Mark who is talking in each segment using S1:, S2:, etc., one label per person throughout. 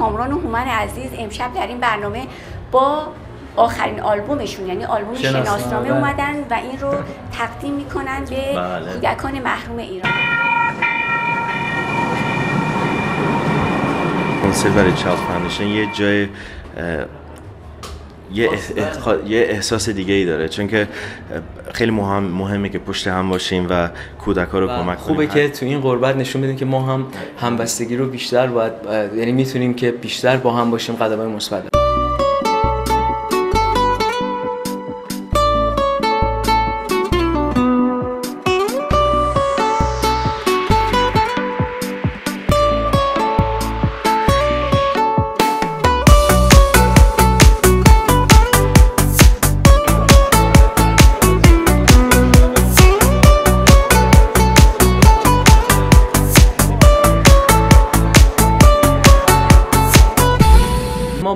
S1: کامران و هومن عزیز امشب در این برنامه با آخرین آلبومشون یعنی آلبوم شناسنامه اومدن و این رو تقدیم میکنن به کودکان محروم ایران.
S2: کنسرت برای چایلد فاندیشن یه جای یه احساس دیگه ای داره، چون که خیلی مهمه که پشت هم باشیم و کودک‌ها رو کمک کنیم.
S3: خوبه که تو این غربت نشون بدیم که ما هم همبستگی رو بیشتر باید، یعنی میتونیم که بیشتر با هم باشیم، قدم‌های مثبت.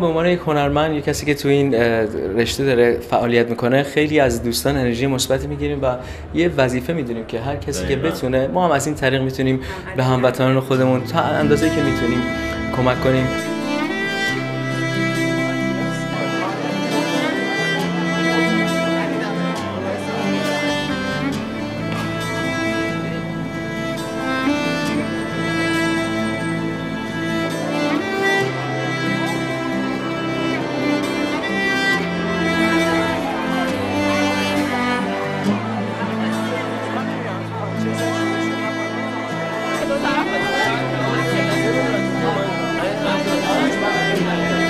S3: به عنوان یک هنرمند، یک کسی که تو این رشته داره فعالیت میکنه، خیلی از دوستان انرژی مثبتی میگیریم و یه وظیفه میدونیم که هر کسی که بتونه، ما هم از این طریق میتونیم به هموطنان خودمون تا اندازه‌ای که میتونیم کمک کنیم.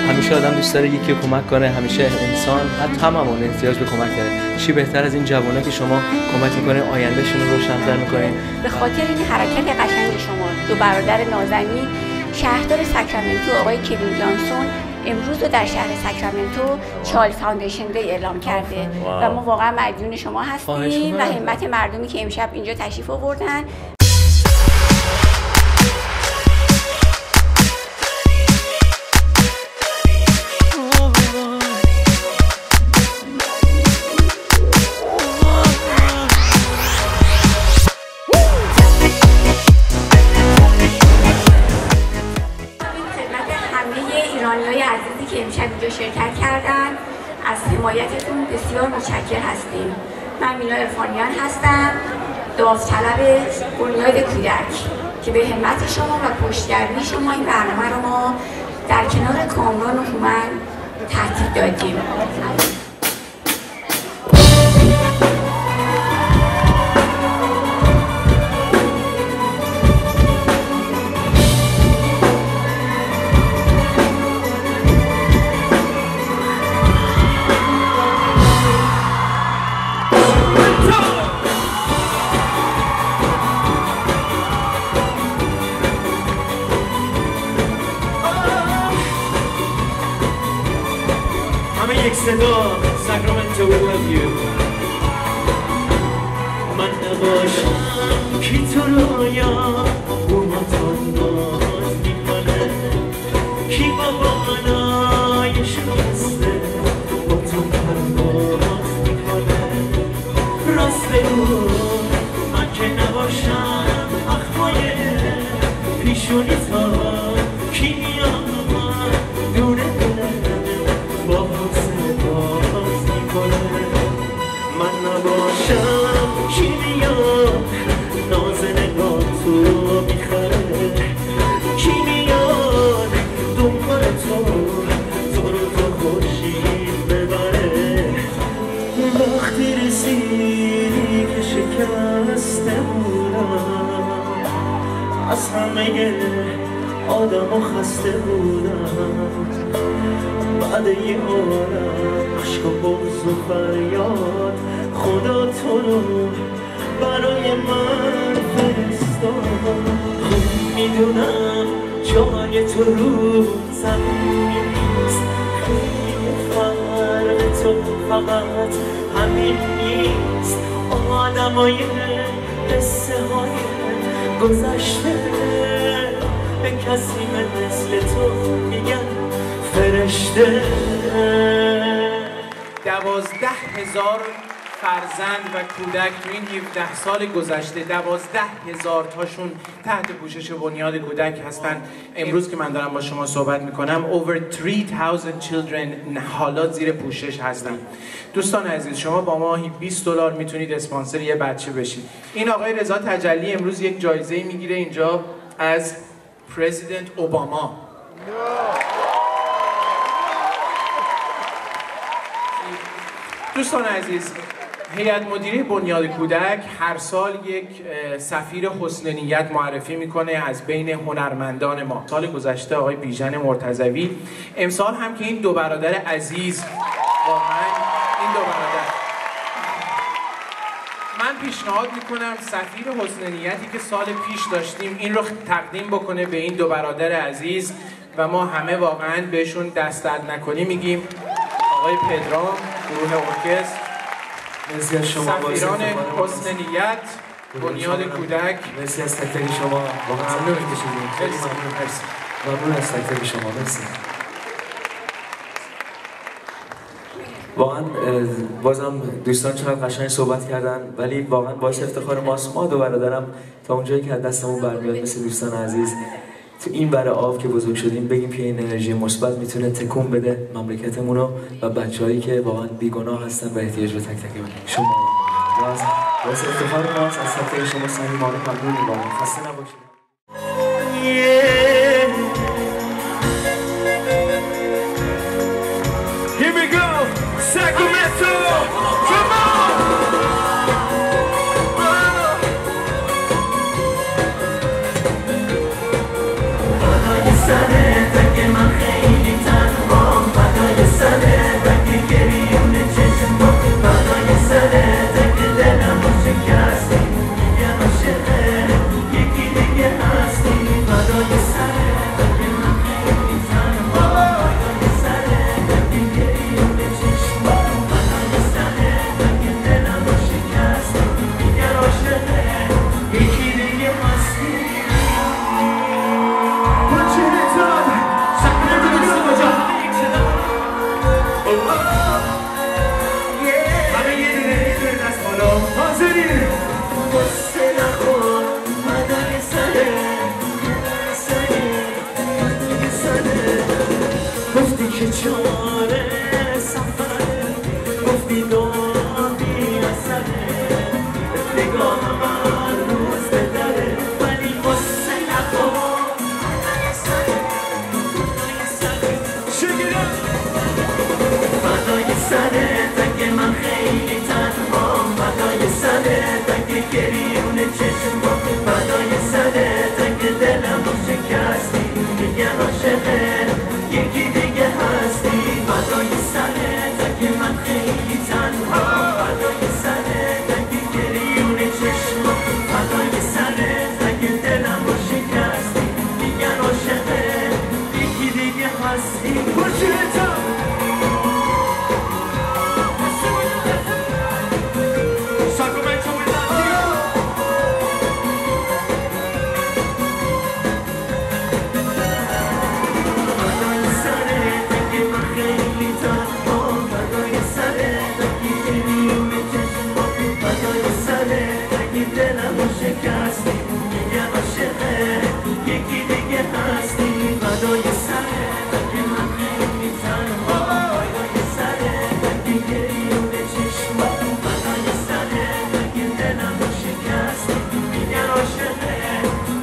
S3: همیشه آدم دوست داره یکی رو کمک کنه، همیشه انسان هممون احتیاج به کمک داره. چی بهتر از این جوانه که شما کمک میکنه، آیندهشون رو روشن‌تر میکنه.
S1: به خاطر این حرکت قشنگ شما، دو برادر نازنین، شهردار ساکرامنتو آقای کوین جانسون امروز رو در شهر ساکرامنتو چایلد فاندیشن دی اعلام کرده و ما واقعا مدیون شما هستیم و همت مردمی که امشب اینجا تشریف آوردن. ایرانیای عزیزی که امشب اینجا شرکت کردن، از حمایتتون بسیار متشکر هستیم. من مینا عرفانیان هستم، داوطلب بنیاد کودک که به همت شما و پشتگرمی شما این برنامه رو ما در کنار کامران و هومن ترتیب دادیم.
S4: یک صدا ساکرامنتو we love you. من نباشم کی تو رویا اومد باز میکنه، کی بابانای شکسته با تو پرواز میکنه. راست بگو من که نباشم اخمای پیشونی تا کی میاد دونه با من نباشم کی میاد ناز نگاه تو میخره، کی میاد دنبال تو رو تا خورشید ببره. وقتی رسیدی که شکسته بودم، از همه آدم و خسته بودم. بعد یه عالم عشق و بغض و فریاد، خدا تو رو برای من فرستاد. خوب میدونم جای تو رو زمین نیست، خیلی فرق تو فقط همین نیست. آدمای قصه های گذشته به کسی مثل تو میگن فرشته.
S5: 12,000 فرزند و کودک تو این 17 سال گذشته 12,000 تاشون تحت پوشش بنیاد کودک هستن. امروز که من دارم با شما صحبت میکنم over 3,000 children حالا زیر پوشش هستن. دوستان عزیز، شما با ماهی $20 میتونید اسپانسر یه بچه بشید. این آقای رضا تجلی امروز یک جایزه میگیره اینجا از پرزیدنت اوباما. دوستان عزیز، هیئت مدیره بنیاد کودک هر سال یک سفیر حسن نیت معرفی میکنه از بین هنرمندان ما. سال گذشته آقای بیژن مرتضوی، امسال هم که این دو برادر عزیز، واقعا این دو برادر، من پیشنهاد میکنم سفیر حسن نیتی که سال پیش داشتیم این رو تقدیم بکنه به این دو برادر عزیز و ما همه واقعا بهشون دست درد نکنی میگیم. آقای پدرام، گروه ارکستر،
S6: مرسی از شما
S5: سفیران حسن نیت بنیاد کودک،
S6: مرسی از تک تک شما، واقعا ممنون کشیدیم. خیلی ممنون از تک تک شما. مرسی. واقعا بازم دوستان چقدر قشنگ صحبت کردن، ولی واقعا باعث افتخار ماست ما دو برادرم تا اونجایی که از دستمون برمیاد مثل دوستان عزیز تو این بره آب که بزرگ شدیم بگیم که این انرژی مثبت میتونه تکون بده مملکتمونو و بچه‌هایی که واقعا بیگناه هستن و احتیاج به تک تک شما باعث افتخار ماست. از تک تک شما صمیمانه ممنونیم. واقعا خسته نباشید.
S4: Here we go, Sacramento, come on! فدای سرت اگه من خیلی تنهام، فدای سرت اگه گریون چشمام، فدای سرت اگه دلم رو شکستی، یه عاشقه یکی دیگه هستی، فدای سرت اگه من خیلی تنهام، فدای سرت اگه گریون چشمام، فدای سرت اگه دلم رو شکستی، یه عاشقه یکی دیگه هستی. گفتی که چاره سفره، گفتی داری اثره، نگاهم هر روز به دره، ولی واسه نخور فدای سرت اگه من خیلی تنهام، فدای سرت اگه گریون چشمام، فدای سرت اگه دلم رو شکستی، میگن عاشقه یکی دیگه هستی، فدای سرت اگه من خیلی تنهام، فدای سرت اگه گریون چشمام، فدای سرت اگه دلم رو شکستی، میگن عاشقه یکی دیگه هستی.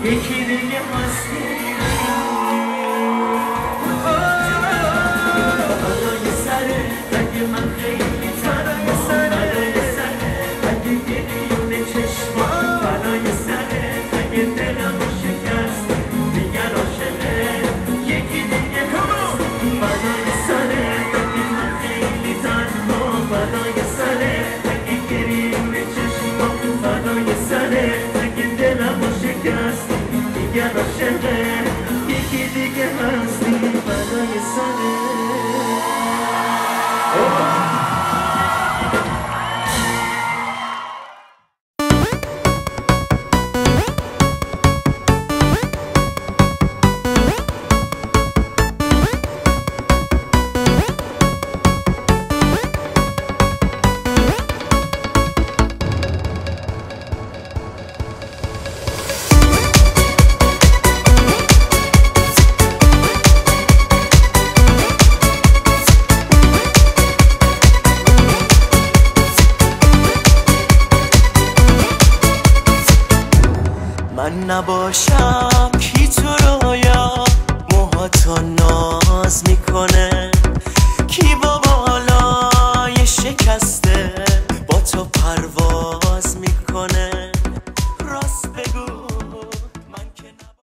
S4: یکی دیگه هستی. فدای سرت اگه من خیلی تنهام، فدای سرت اگه گریون چشمام، فدای سرت اگه دلم رو شکستی، میگن عاشقه یکی دیگه هستی، فدای سرت اگه من خیلی تنهام، فدای سرت اگه گریون چشمام، فدای سرت اگه دلم رو شکستی، میگن عاشقه یکی دیگه هستی، فدای سرت. من نباشم کی تو رویا موهاتو ناز میکنه کی با بالای شکست